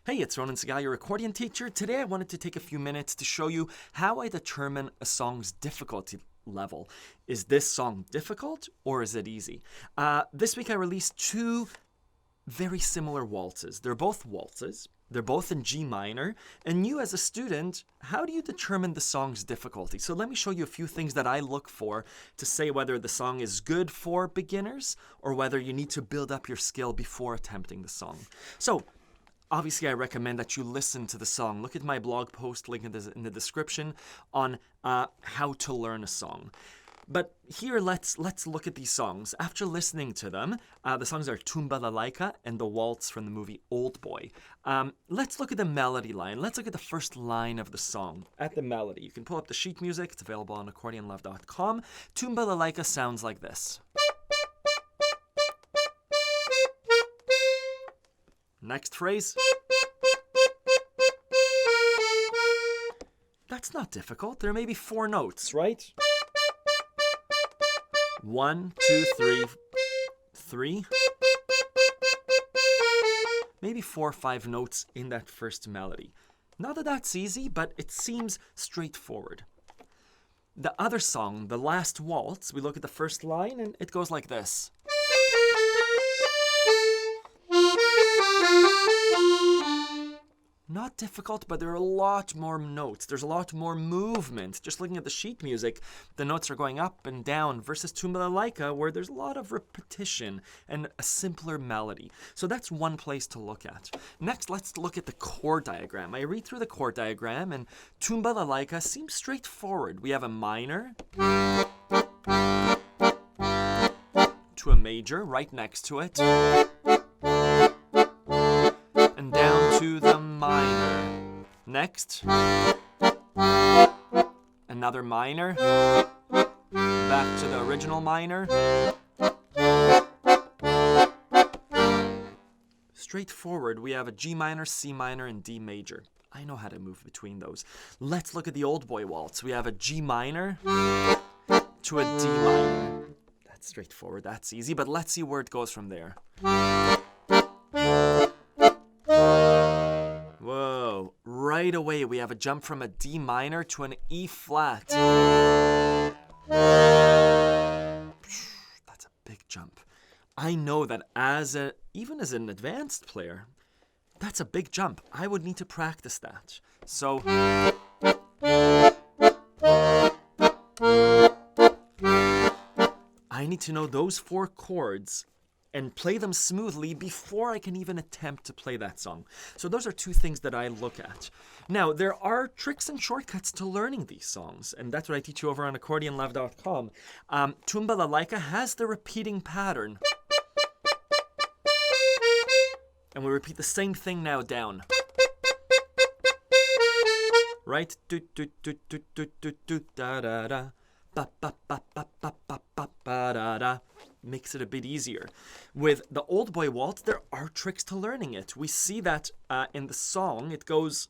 Hey, it's Ronan Segal, your accordion teacher. Today I wanted to take a few minutes to show you how I determine a song's difficulty level. Is this song difficult or is it easy? This week I released two very similar waltzes. They're both waltzes. They're both in G minor. And you as a student, how do you determine the song's difficulty? So let me show you a few things that I look for to say whether the song is good for beginners or whether you need to build up your skill before attempting the song. So obviously, I recommend that you listen to the song. Look at my blog post, link in the description, on how to learn a song. But here, let's look at these songs. After listening to them, the songs are Tumba Lalaika and the waltz from the movie Old Boy. Let's look at the melody line. Let's look at the first line of the song. At the melody, you can pull up the sheet music. It's available on AccordionLove.com. Tumba Lalaika sounds like this. Next phrase. That's not difficult. There may be 4 notes, right? 1, 2, 3, 3. Maybe 4 or 5 notes in that first melody. Not that that's easy, but it seems straightforward. The other song, the last waltz, we look at the first line and it goes like this. Not difficult, but there are a lot more notes. There's a lot more movement. Just looking at the sheet music, the notes are going up and down versus Tumba Lalaika, where there's a lot of repetition and a simpler melody. So that's one place to look at. Next, let's look at the chord diagram. I read through the chord diagram, and Tumba Lalaika seems straightforward. We have a minor to a major right next to it, and down to the minor. Next, another minor, back to the original minor. Straightforward, we have a G minor, C minor, and D major. I know how to move between those. Let's look at the Old Boy waltz. We have a G minor to a D minor. That's straightforward, that's easy, but let's see where it goes from there. Whoa, right away we have a jump from a D minor to an E flat. That's a big jump. I know that even as an advanced player, that's a big jump. I would need to practice that. So I need to know those 4 chords and play them smoothly before I can even attempt to play that song. So those are 2 things that I look at. Now, there are tricks and shortcuts to learning these songs, and that's what I teach you over on AccordionLove.com. Tumba Lalaika has the repeating pattern. And we repeat the same thing now down. Right? Do do do do do do do da da da. Ba ba ba ba ba ba ba ba da da. Makes it a bit easier. With the Old Boy waltz, there are tricks to learning it. We see that in the song. It goes.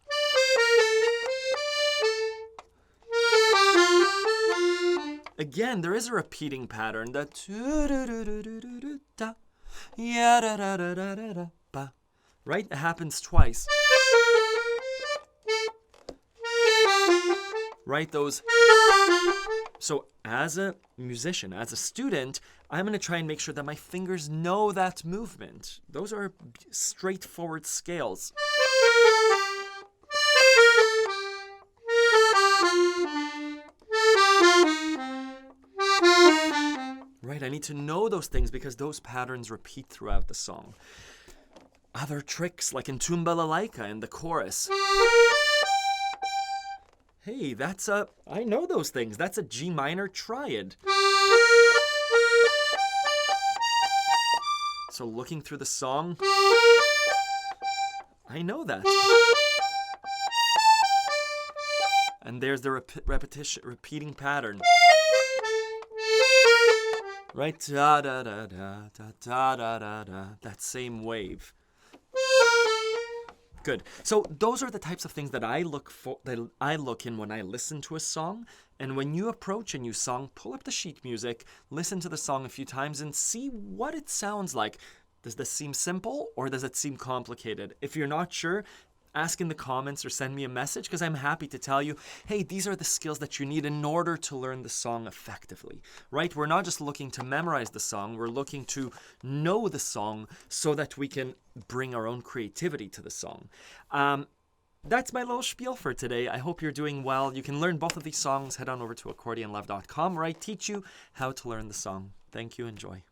Again, there is a repeating pattern. Right? It happens twice. Right? Those. So as a musician, as a student, I'm going to try and make sure that my fingers know that movement. Those are straightforward scales. Right, I need to know those things because those patterns repeat throughout the song. Other tricks, like in Tumba Lalaika in the chorus. Hey, I know those things. That's a G minor triad. So looking through the song, I know that. And there's the repeating pattern. Right? Da da da da da da da da. That same wave. Good. So those are the types of things that I look in when I listen to a song. And when you approach a new song, pull up the sheet music, listen to the song a few times, and see what it sounds like. Does this seem simple or does it seem complicated? If you're not sure, ask in the comments or send me a message, because I'm happy to tell you, hey, these are the skills that you need in order to learn the song effectively, right? We're not just looking to memorize the song, we're looking to know the song so that we can bring our own creativity to the song. That's my little spiel for today. I hope you're doing well. You can learn both of these songs. Head on over to accordionlove.com where I teach you how to learn the song. Thank you. Enjoy.